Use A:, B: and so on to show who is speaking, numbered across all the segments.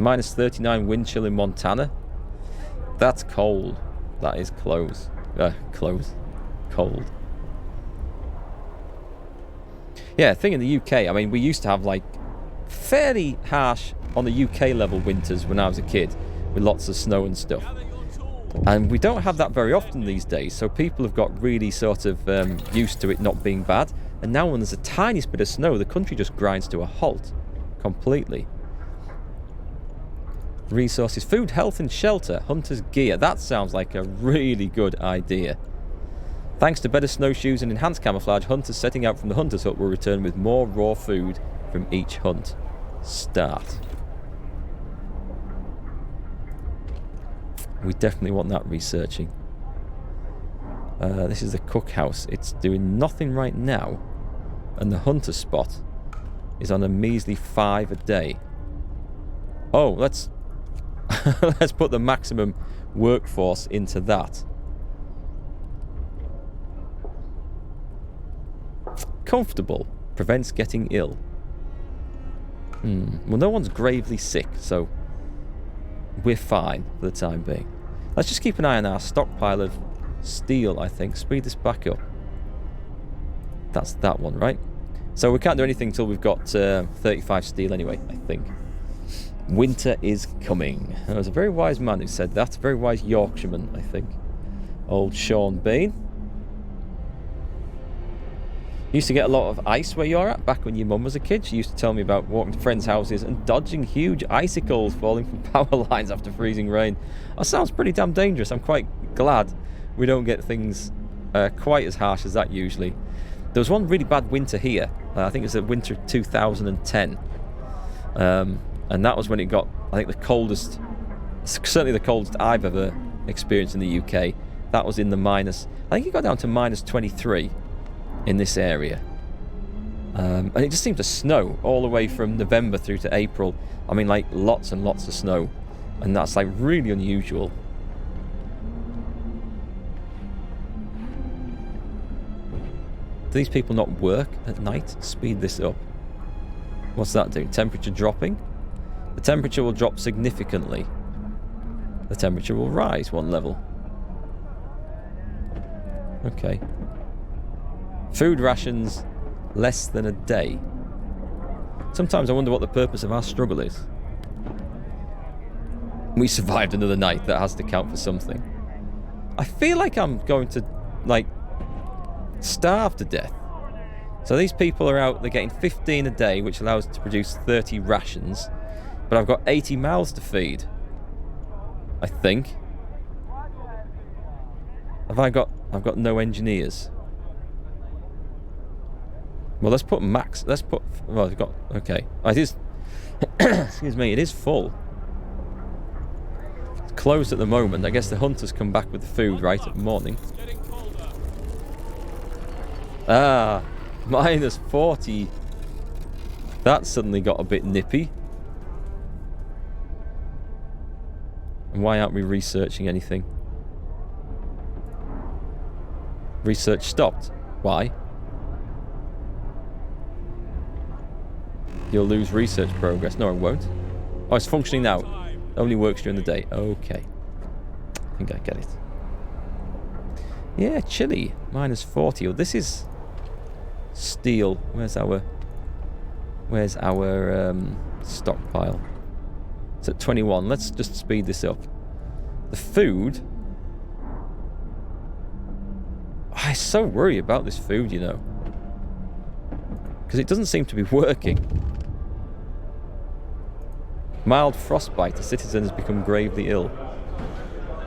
A: Minus 39 wind chill in Montana. That's cold. That is close. Cold. Yeah, thing in the UK, I mean, we used to have like fairly harsh on the UK level winters when I was a kid, with lots of snow and stuff. And we don't have that very often these days, so people have got really sort of used to it not being bad. And now when there's a tiniest bit of snow, the country just grinds to a halt completely. Resources, food, health and shelter, hunter's gear. That sounds like a really good idea. Thanks to better snowshoes and enhanced camouflage, hunters setting out from the hunter's hut will return with more raw food from each hunt. Start. We definitely want that researching. This is the cookhouse. It's doing nothing right now. And the hunter spot is on a measly 5 a day. Oh, let's let's put the maximum workforce into that. Comfortable. Prevents getting ill. Well, no one's gravely sick, so we're fine for the time being. Let's just keep an eye on our stockpile of steel, I think. Speed this back up. That's that one, right? So we can't do anything until we've got 35 steel anyway, I think. Winter is coming. There was a very wise man who said that. A very wise Yorkshireman, I think. Old Sean Bean. Used to get a lot of ice where you're at, back when your mum was a kid. She used to tell me about walking to friends' houses and dodging huge icicles falling from power lines after freezing rain. That sounds pretty damn dangerous. I'm quite glad we don't get things quite as harsh as that usually. There was one really bad winter here. I think it was the winter of 2010. And that was when it got, I think, the coldest, certainly the coldest I've ever experienced in the UK. That was in the minus, I think it got down to minus 23 in this area. And it just seemed to snow all the way from November through to April. I mean, like, lots and lots of snow. And that's, like, really unusual. Do these people not work at night? Speed this up. What's that do? Temperature dropping? The temperature will drop significantly. The temperature will rise 1 level. Okay. Food rations less than a day. Sometimes I wonder what the purpose of our struggle is. We survived another night. That has to count for something. I feel like I'm going to, like, starve to death. So these people are out, they're getting 15 a day, which allows us to produce 30 rations. But I've got 80 mouths to feed. I think. I've got no engineers. Well, let's put max. Let's put. Well, I've got. Okay. It is. Excuse me. It is full. It's closed at the moment. I guess the hunters come back with the food right at morning. Ah, minus 40. That suddenly got a bit nippy. And why aren't we researching anything? Research stopped. Why? You'll lose research progress. No, I won't. Oh, it's functioning now. Only works during the day. Okay. I think I get it. Yeah, chilly. Minus 40. Oh, this is steel. Where's our stockpile? It's at 21. Let's just speed this up. The food. I so worry about this food, you know. Because it doesn't seem to be working. Mild frostbite. The citizen has become gravely ill.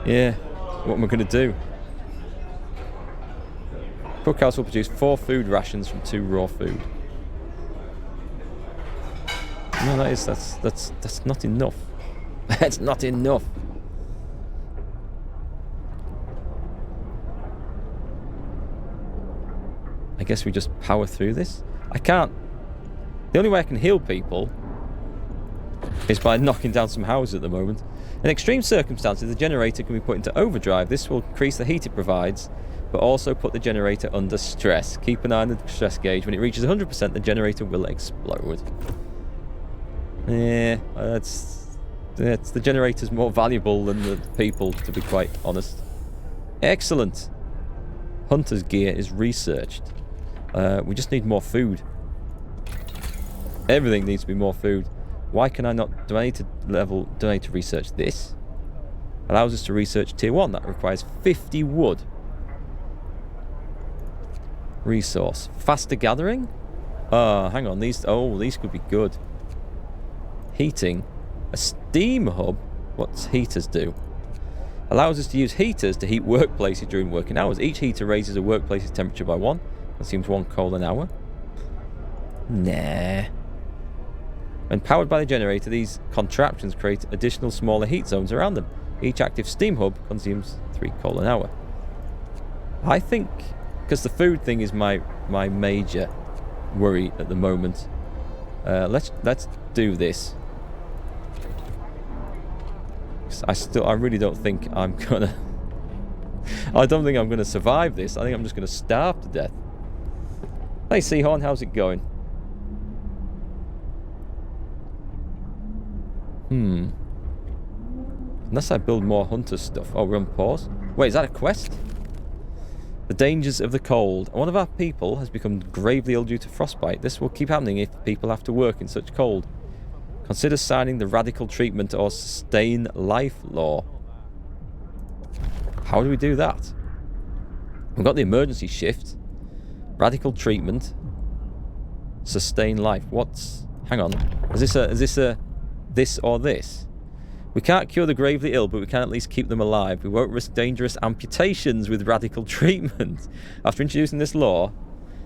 A: Yeah, what am I going to do? Cookhouse will produce 4 food rations from 2 raw food. No, that's not enough. That's not enough. I guess we just power through this. I can't. The only way I can heal people is by knocking down some houses at the moment. In extreme circumstances, the generator can be put into overdrive. This will increase the heat it provides, but also put the generator under stress. Keep an eye on the stress gauge. When it reaches 100%, the generator will explode. Yeah, It's the generator's more valuable than the people, to be quite honest. Excellent. Hunter's gear is researched. We just need more food. Everything needs to be more food. Why can I not... Do I need to research this? Allows us to research tier 1. That requires 50 wood. Resource. Faster gathering? Hang on. These could be good. Heating. A steam hub? What's heaters do? Allows us to use heaters to heat workplaces during working hours. Each heater raises a workplace's temperature by 1. Consumes 1 coal an hour. Nah. When powered by the generator, these contraptions create additional smaller heat zones around them. Each active steam hub consumes 3 coal an hour. I think, because the food thing is my major worry at the moment. Let's do this. I really don't think I'm gonna... I don't think I'm gonna survive this. I think I'm just gonna starve to death. Hey Seahorn, how's it going? Unless I build more hunter stuff. Oh, we're on pause. Wait, is that a quest? The dangers of the cold. One of our people has become gravely ill due to frostbite. This will keep happening if people have to work in such cold. Consider signing the radical treatment or sustain life law. How do we do that? We've got the emergency shift. Radical treatment. Sustain life. What's... Hang on. Is this a this or this? We can't cure the gravely ill, but we can at least keep them alive. We won't risk dangerous amputations with radical treatment. After introducing this law,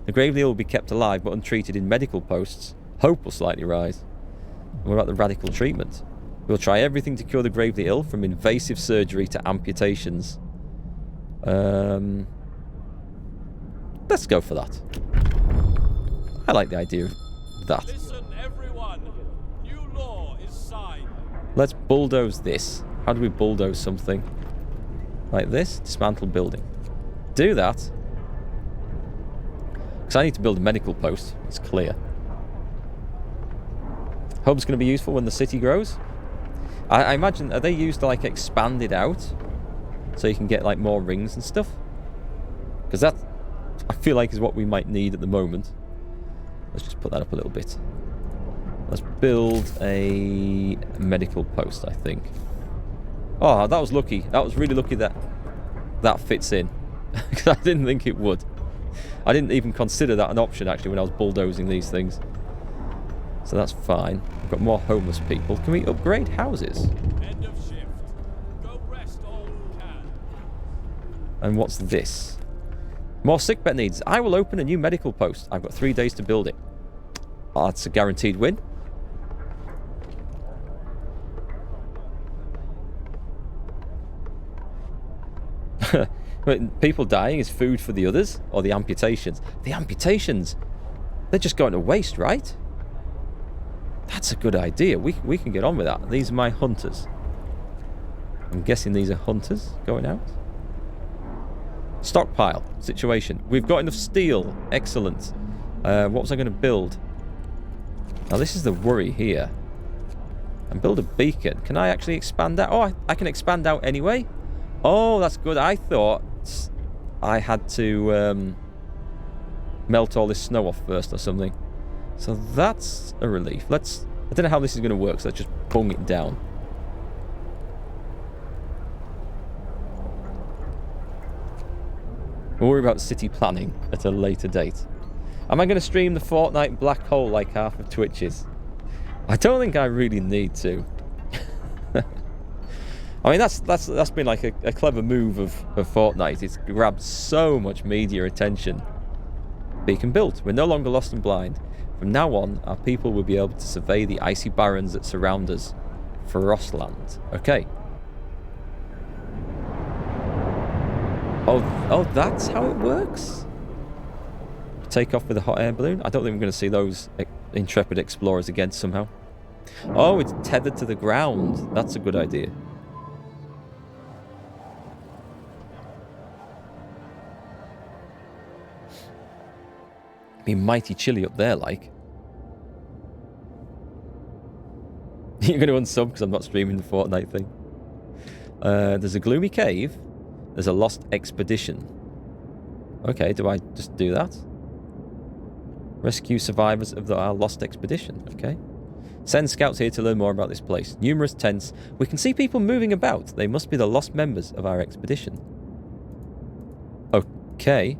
A: the gravely ill will be kept alive but untreated in medical posts. Hope will slightly rise. What about the radical treatment? We'll try everything to cure the gravely ill, from invasive surgery to amputations. Let's go for that. I like the idea of that.
B: Listen, everyone. New law is signed.
A: Let's bulldoze this. How do we bulldoze something? Like this? Dismantle building. Do that. Because I need to build a medical post. It's clear. Hub's going to be useful when the city grows. I imagine, are they used to like expand it out? So you can get like more rings and stuff? Because that, I feel like, is what we might need at the moment. Let's just put that up a little bit. Let's build a medical post, I think. Oh, that was lucky. That was really lucky that that fits in. Because I didn't think it would. I didn't even consider that an option, actually, when I was bulldozing these things. So that's fine. We've got more homeless people. Can we upgrade houses?
B: End of shift. Go rest all who can.
A: And what's this? More sickbed needs. I will open a new medical post. I've got 3 days to build it. Oh, that's a guaranteed win. Wait, people dying is food for the others? Or the amputations? The amputations! They're just going to waste, right? That's a good idea. We can get on with that. These are my hunters. I'm guessing these are hunters going out. Stockpile situation. We've got enough steel. Excellent. What was I going to build? Now this is the worry here. And build a beacon. Can I actually expand out? Oh, I can expand out anyway. Oh, that's good. I thought I had to melt all this snow off first or something. So that's a relief. I don't know how this is going to work, so let's just bung it down. We'll worry about city planning at a later date. Am I going to stream the Fortnite black hole like half of Twitch is? I don't think I really need to. I mean, that's been like a clever move of Fortnite. It's grabbed so much media attention. Beacon built. We're no longer lost and blind. From now on, our people will be able to survey the icy barrens that surround us. Frostland. Okay. Oh, that's how it works? Take off with a hot air balloon? I don't think we're going to see those intrepid explorers again somehow. Oh, it's tethered to the ground. That's a good idea. Be mighty chilly up there, like. You're going to unsub because I'm not streaming the Fortnite thing. There's a gloomy cave. There's a lost expedition. Okay, do I just do that? Rescue survivors of our lost expedition. Okay. Send scouts here to learn more about this place. Numerous tents. We can see people moving about. They must be the lost members of our expedition. Okay.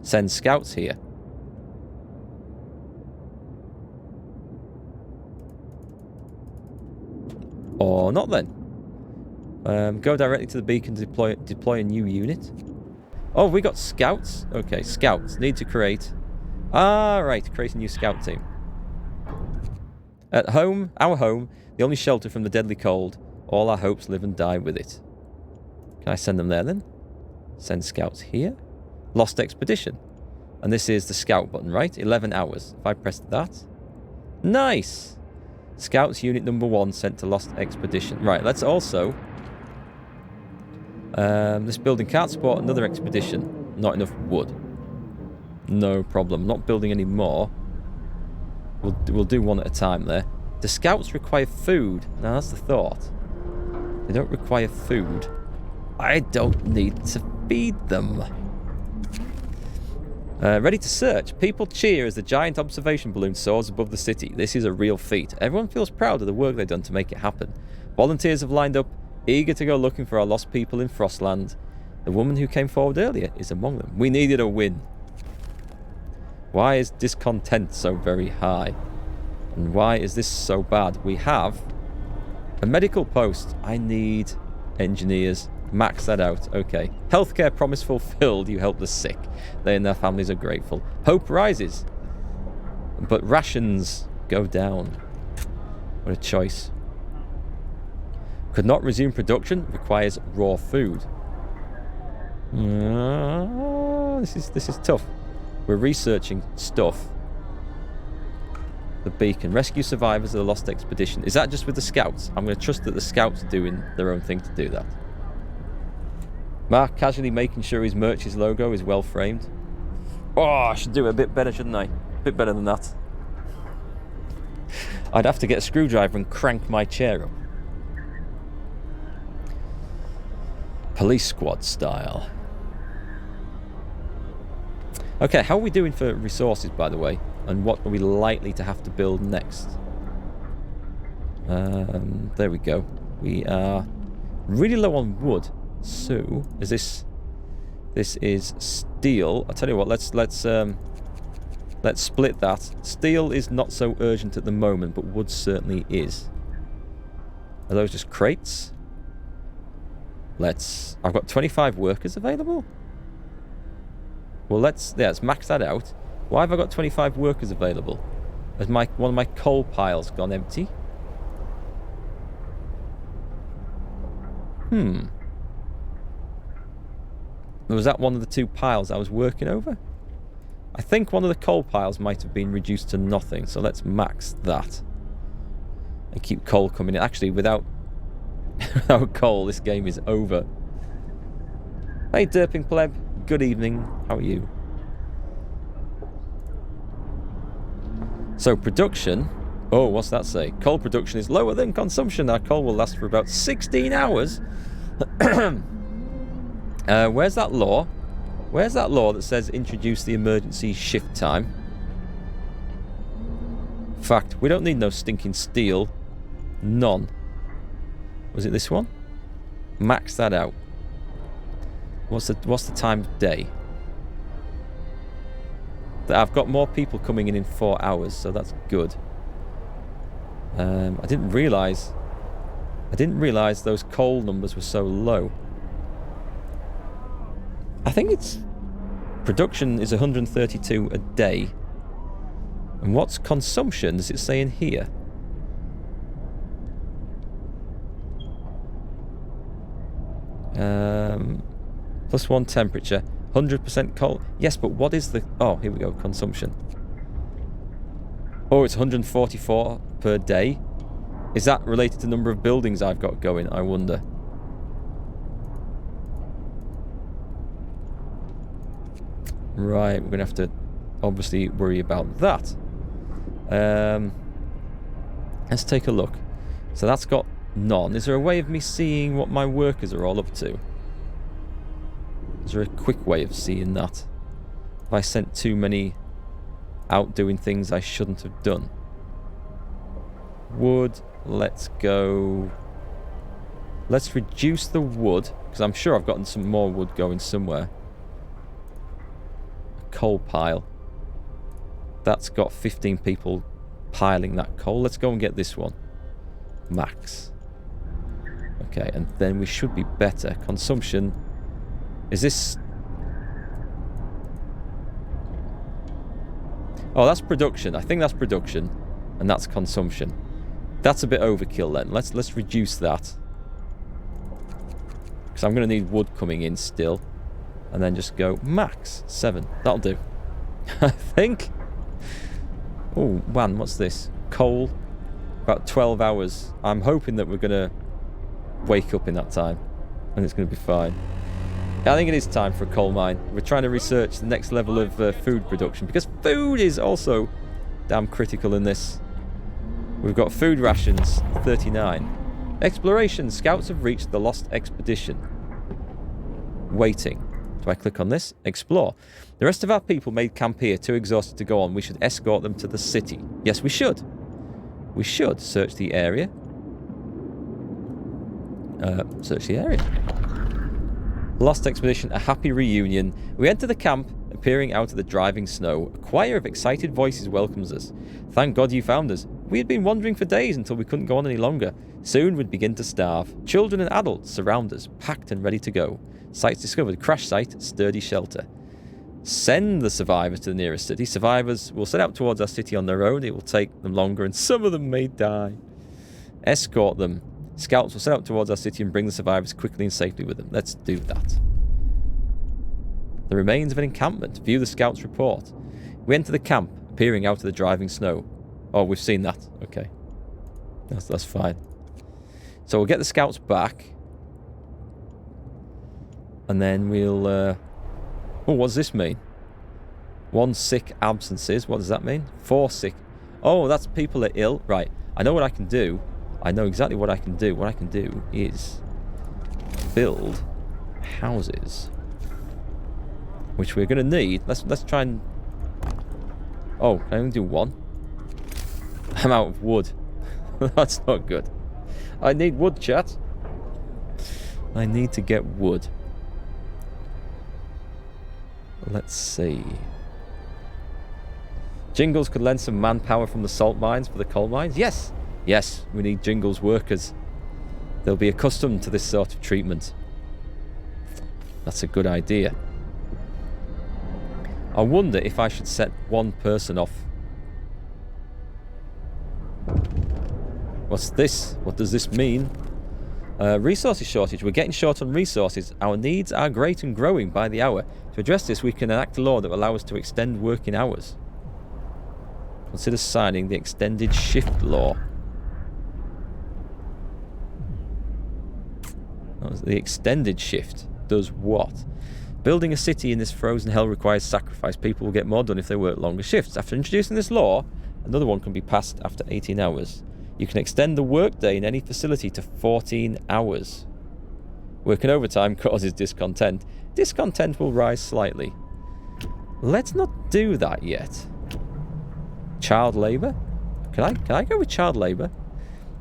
A: Send scouts here. Or not then. Go directly to the beacon to deploy a new unit. Oh, we got scouts? Okay, scouts. Need to create... Ah, right. Create a new scout team. At home, our home, the only shelter from the deadly cold. All our hopes live and die with it. Can I send them there then? Send scouts here. Lost expedition. And this is the scout button, right? 11 hours. If I press that. Nice! Scouts unit number 1 sent to lost expedition. Right, let's also... this building can't support another expedition. Not enough wood. No problem. Not building any more. We'll do one at a time there. The scouts require food. Now that's the thought. They don't require food. I don't need to feed them. Ready to search. People cheer as the giant observation balloon soars above the city. This is a real feat. Everyone feels proud of the work they've done to make it happen. Volunteers have lined up, eager to go looking for our lost people in Frostland. The woman who came forward earlier is among them. We needed a win. Why is discontent so very high? And why is this so bad? We have a medical post. I need engineers. Max that out. Okay. Healthcare promise fulfilled. You help the sick. They and their families are grateful. Hope rises. But rations go down. What a choice. Could not resume production. Requires raw food. This is tough. We're researching stuff. The beacon. Rescue survivors of the lost expedition. Is that just with the scouts? I'm going to trust that the scouts are doing their own thing to do that. Mark casually making sure his merch's logo is well framed. Oh, I should do it a bit better, shouldn't I? A bit better than that. I'd have to get a screwdriver and crank my chair up. Police squad style. Okay, how are we doing for resources, by the way? And what are we likely to have to build next? There we go. We are really low on wood. So, is this... This is steel. I'll tell you what, let's split that. Steel is not so urgent at the moment, but wood certainly is. Are those just crates? I've got 25 workers available? Well, let's max that out. Why have I got 25 workers available? Has one of my coal piles gone empty? Was that one of the 2 piles I was working over? I think one of the coal piles might have been reduced to nothing, so let's max that. And keep coal coming in. Actually, without coal, this game is over. Hey, Derping Pleb. Good evening. How are you? So, production... Oh, what's that say? Coal production is lower than consumption. Our coal will last for about 16 hours. Where's that law? Where's that law that says introduce the emergency shift time? Fact, we don't need no stinking steel. None. Was it this one? Max that out. What's the time of day? I've got more people coming in 4 hours, so that's good. I didn't realise those coal numbers were so low. I think it's... Production is 132 a day. And what's consumption? Does it say in here? +1 temperature. 100% coal. Yes, but what is the... Oh, here we go. Consumption. Oh, it's 144 per day. Is that related to the number of buildings I've got going? I wonder. Right, we're going to have to obviously worry about that. Let's take a look. So that's got none. Is there a way of me seeing what my workers are all up to? Is there a quick way of seeing that? Have I sent too many out doing things I shouldn't have done? Wood, let's go. Let's reduce the wood, because I'm sure I've gotten some more wood going somewhere. A coal pile. That's got 15 people piling that coal. Let's go and get this one. Max. Okay, and then we should be better. Consumption. Is this... Oh, that's production. I think that's production. And that's consumption. That's a bit overkill then. Let's reduce that. Because I'm going to need wood coming in still. And then just go max 7. That'll do. I think. Oh, man, what's this? Coal. About 12 hours. I'm hoping that we're going to wake up in that time. And it's going to be fine. I think it is time for a coal mine. We're trying to research the next level of food production. Because food is also damn critical in this. We've got food rations, 39. Exploration. Scouts have reached the lost expedition. Waiting. Do I click on this? Explore. The rest of our people made camp here, too exhausted to go on. We should escort them to the city. Yes, we should. We should search the area. Search the area. Lost expedition, a happy reunion. We enter the camp, appearing out of the driving snow. A choir of excited voices welcomes us. Thank God you found us. We had been wandering for days until we couldn't go on any longer. Soon we'd begin to starve. Children and adults surround us, packed and ready to go. Sites discovered. Crash site, sturdy shelter. Send the survivors to the nearest city. Survivors will set out towards our city on their own. It will take them longer and some of them may die. Escort them. Scouts will set out towards our city and bring the survivors quickly and safely with them. Let's do that. The remains of an encampment. View the scouts' report. We enter the camp, appearing out of the driving snow. Oh, we've seen that. Okay. That's fine. So we'll get the scouts back. And then we'll... Oh, what does this mean? 1 sick absences. What does that mean? 4 sick. Oh, that's people are ill. Right. I know what I can do. I know exactly what I can do. What I can do is build houses, which we're going to need. Let's try and... Oh, can I only do 1? I'm out of wood. That's not good. I need wood, chat. I need to get wood. Let's see. Jingles could lend some manpower from the salt mines for the coal mines. Yes. Yes, we need Jingles workers. They'll be accustomed to this sort of treatment. That's a good idea. I wonder if I should set 1 person off. What's this? What does this mean? Resources shortage. We're getting short on resources. Our needs are great and growing by the hour. To address this, we can enact a law that will allow us to extend working hours. Consider signing the extended shift law. The extended shift does what? Building a city in this frozen hell requires sacrifice. People will get more done if they work longer shifts. After introducing this law, another one can be passed after 18 hours. You can extend the workday in any facility to 14 hours. Working overtime causes discontent. Discontent will rise slightly. Let's not do that yet. Child labour? Can I go with child labour?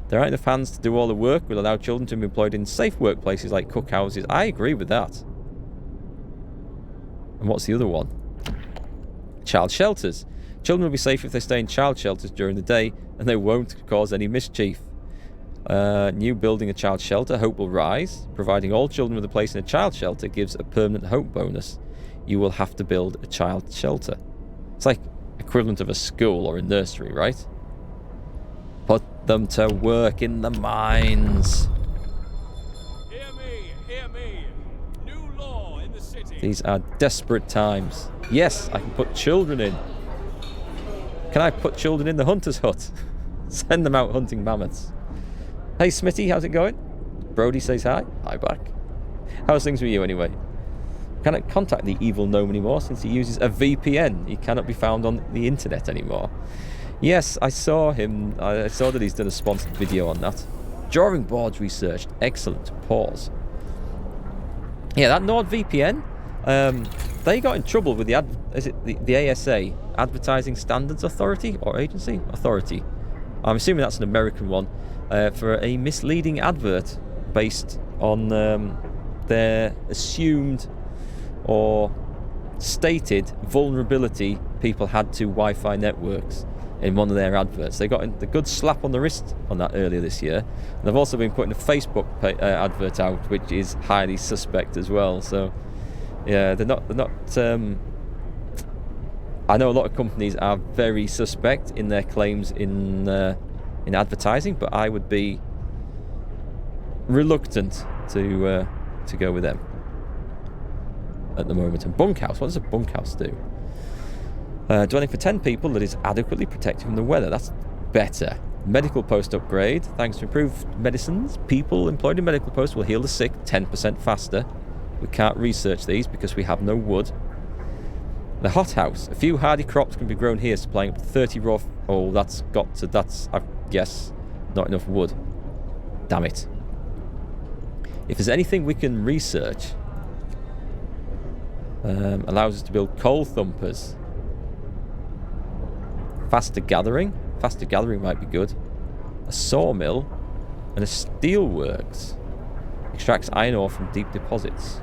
A: There aren't enough hands to do all the work. We'll allow children to be employed in safe workplaces like cookhouses. I agree with that. And what's the other one? Child shelters. Children will be safe if they stay in child shelters during the day, and they won't cause any mischief. New building a child shelter. Hope will rise. Providing all children with a place in a child shelter gives a permanent hope bonus. You will have to build a child shelter. It's like equivalent of a school or a nursery, right? Put them to work in the mines.
B: Hear me. New law in the city.
A: These are desperate times. Yes, I can put children in. Can I put children in the hunter's hut? Send them out hunting mammoths. Hey Smitty, how's it going? Brody says hi. Hi back. How's things with you anyway? Cannot contact the evil gnome anymore since he uses a VPN. He cannot be found on the internet anymore. Yes, I saw him. I saw that he's done a sponsored video on that. Drawing boards researched. Excellent. Pause. Yeah, that NordVPN, they got in trouble with the ASA, Advertising Standards Authority or Agency? Authority. I'm assuming that's an American one, for a misleading advert based on their assumed or stated vulnerability people had to Wi-Fi networks in one of their adverts. They got the good slap on the wrist on that earlier this year. And they've also been putting a Facebook advert out, which is highly suspect as well. So, yeah, they're not. I know a lot of companies are very suspect in their claims in advertising, but I would be reluctant to go with them at the moment. And bunkhouse, what does a bunkhouse do? Dwelling for 10 people that is adequately protected from the weather. That's better. Medical post upgrade. Thanks to improved medicines, people employed in medical posts will heal the sick 10% faster. We can't research these because we have no wood. The hothouse. A few hardy crops can be grown here, supplying up to 30 raw... Oh, that's, I guess, not enough wood. Damn it. If there's anything we can research... allows us to build coal thumpers. Faster gathering. Faster gathering might be good. A sawmill and a steelworks. Extracts iron ore from deep deposits.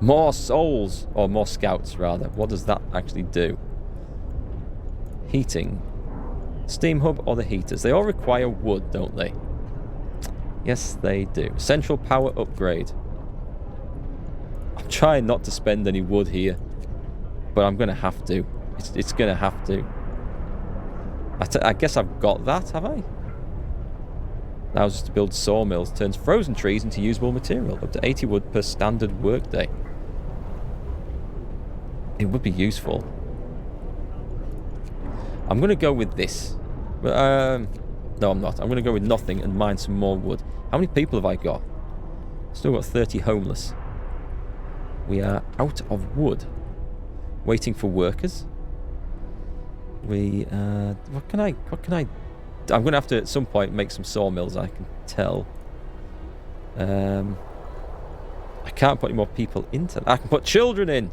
A: More souls, or more scouts rather. What does that actually do? Heating. Steam hub or the heaters. They all require wood, don't they? Yes, they do. Central power upgrade. I'm trying not to spend any wood here, but I'm going to have to. It's going to have to. I guess I've got that, have I? Allows us to build sawmills. Turns frozen trees into usable material. Up to 80 wood per standard workday. It would be useful. I'm going to go with this. No, I'm not. I'm going to go with nothing and mine some more wood. How many people have I got? Still got 30 homeless. We are out of wood. Waiting for workers. What can I I'm going to have to at some point make some sawmills, I can tell. I can't put any more people into that. I can put children in.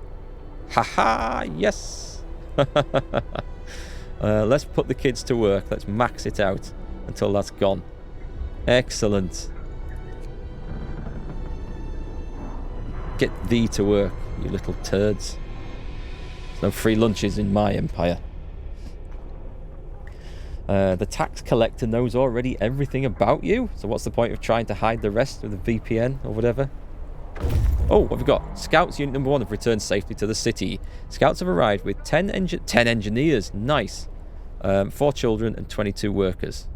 A: Haha, yes. Let's put the kids to work. Let's max it out until that's gone. Excellent. Get thee to work, you little turds. There's no free lunches in my empire. The tax collector knows already everything about you. So what's the point of trying to hide the rest with a VPN or whatever? Oh, what have we got? Scouts Unit Number 1 have returned safely to the city. Scouts have arrived with 10 engineers. Nice. 4 children and 22 workers.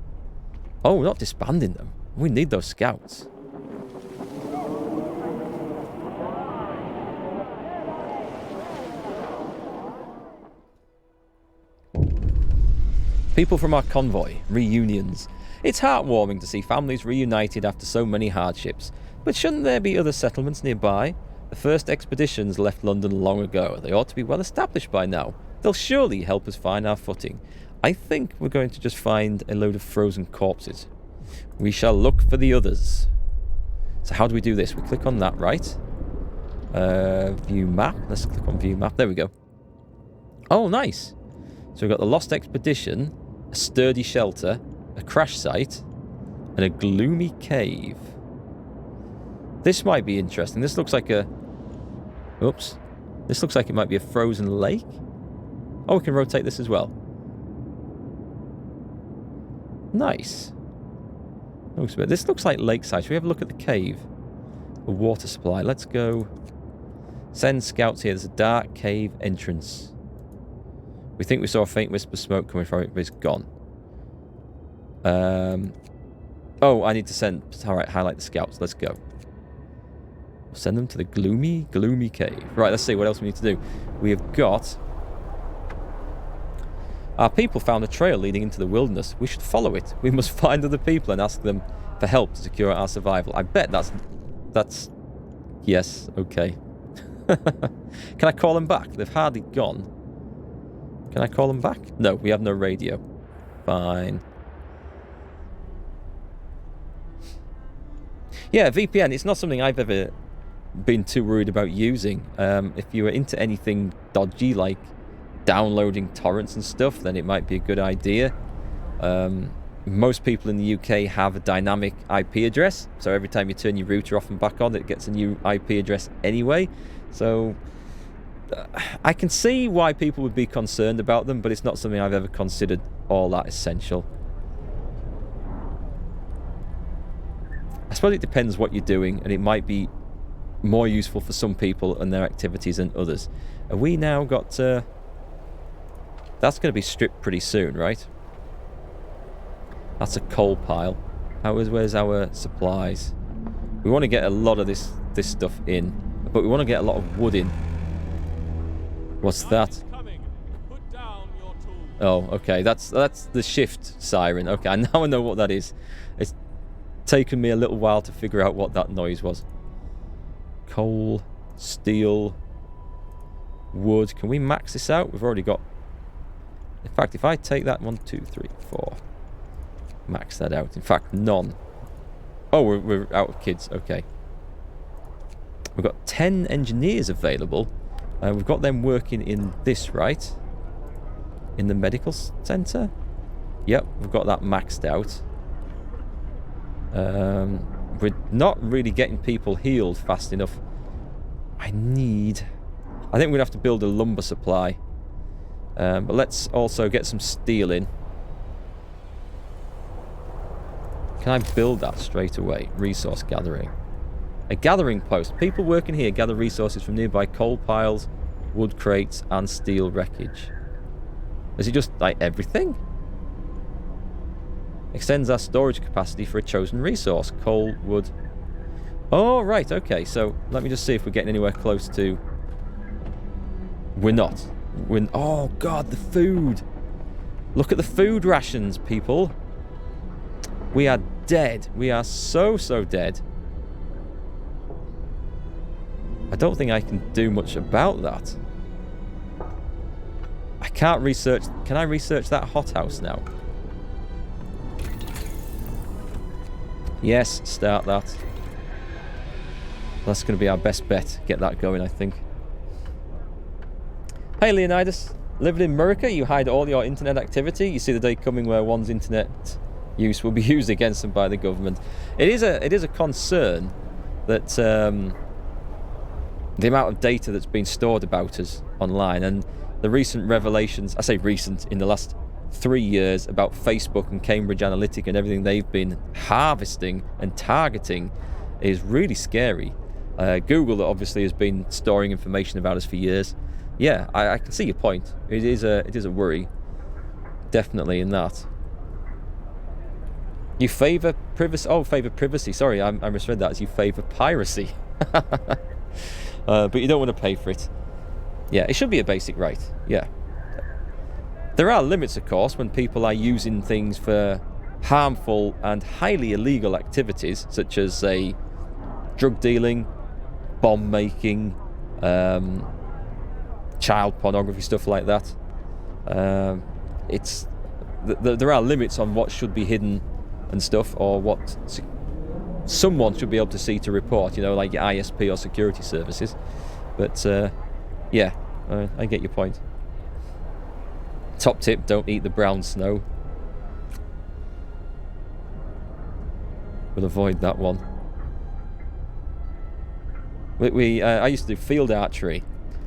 A: Oh, we're not disbanding them. We need those scouts. People from our convoy. Reunions. It's heartwarming to see families reunited after so many hardships. But shouldn't there be other settlements nearby? The first expeditions left London long ago. They ought to be well established by now. They'll surely help us find our footing. I think we're going to just find a load of frozen corpses. We shall look for the others. So how do we do this? We click on that, right? View map. Let's click on view map. There we go. Oh, nice. So we've got the lost expedition, a sturdy shelter, a crash site, and a gloomy cave. This might be interesting. This looks like a... Oops. This looks like it might be a frozen lake. Oh, we can rotate this as well. Nice. This looks like lakeside. Should we have a look at the cave? A water supply. Let's go. Send scouts here. There's a dark cave entrance. We think we saw a faint wisp of smoke coming from it, but it's gone. Oh, I need to send... Alright, highlight the scouts. Let's go. Send them to the gloomy cave. Right, let's see what else we need to do. We have got... Our people found a trail leading into the wilderness. We should follow it. We must find other people and ask them for help to secure our survival. I bet that's... Yes, okay. Can I call them back? They've hardly gone. Can I call them back? No, we have no radio. Fine. Yeah, VPN, it's not something I've ever been too worried about using. If you were into anything dodgy, like downloading torrents and stuff, then it might be a good idea. Most people in the UK have a dynamic IP address, so every time you turn your router off and back on, it gets a new IP address anyway. So I can see why people would be concerned about them, but it's not something I've ever considered all that essential. I suppose it depends what you're doing, and it might be more useful for some people and their activities than others. Have we now got... that's going to be stripped pretty soon, right? That's a coal pile. Where's our supplies? We want to get a lot of this stuff in, but we want to get a lot of wood in. What's that?
B: Put down your tools.
A: Oh, okay. That's the shift siren. Okay, now I know what that is. It's taken me a little while to figure out what that noise was. Coal, steel, wood. Can we max this out? We've already got... In fact, if I take that 1, 2, 3, 4, max that out. In fact, none. Oh, we're out of kids. Okay. We've got 10 engineers available. We've got them working in this, right? In the medical centre? Yep, we've got that maxed out. We're not really getting people healed fast enough. I think we're going to have to build a lumber supply. But let's also get some steel in. Can I build that straight away? Resource gathering. A gathering post. People working here gather resources from nearby coal piles, wood crates, and steel wreckage. Is it just like everything? Extends our storage capacity for a chosen resource. Coal, wood. Oh, right, okay. So let me just see if we're getting anywhere close to... We're not. Oh, God, the food. Look at the food rations, people. We are dead. We are so dead. I don't think I can do much about that. I can't research... Can I research that hothouse now? Yes, start that. That's going to be our best bet. Get that going, I think. Hey, Leonidas. Living in America, you hide all your internet activity. You see the day coming where one's internet use will be used against them by the government. It is a concern that the amount of data that's been stored about us online, and the recent revelations, I say recent, in the last 3 years about Facebook and Cambridge Analytica and everything they've been harvesting and targeting is really scary. Google obviously has been storing information about us for years. Yeah, I can see your point. It is a worry, definitely in that. You favour privacy? Oh, favour privacy. Sorry, I misread that as you favour piracy. But you don't want to pay for it. Yeah, it should be a basic right. Yeah. There are limits, of course, when people are using things for harmful and highly illegal activities, such as, say, drug dealing, bomb making, child pornography, stuff like that. There are limits on what should be hidden and stuff, or what someone should be able to see to report, you know, like your ISP or security services. But yeah, I get your point. Top tip, don't eat the brown snow. We'll avoid that one. I used to do field archery,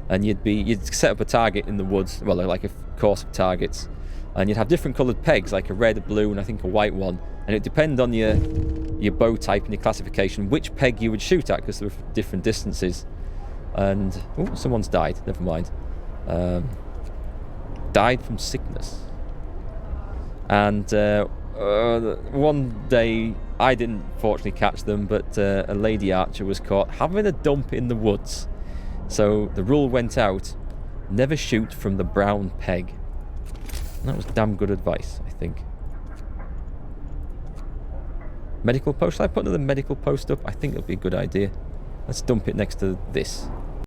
A: and you'd set up a target in the woods, well, like a course of targets, and you'd have different coloured pegs, like a red, a blue, and I think a white one, and it depended on your bow type and your classification which peg you would shoot at, because there were different distances. And oh, someone's died. Never mind. Died from sickness. And one day I didn't fortunately catch them, but a lady archer was caught having a dump in the woods. So the rule went out: never shoot from the brown peg. And that was damn good advice, I think. Medical post. Shall I put another medical post up? I think it'll be a good idea. Let's dump it next to this.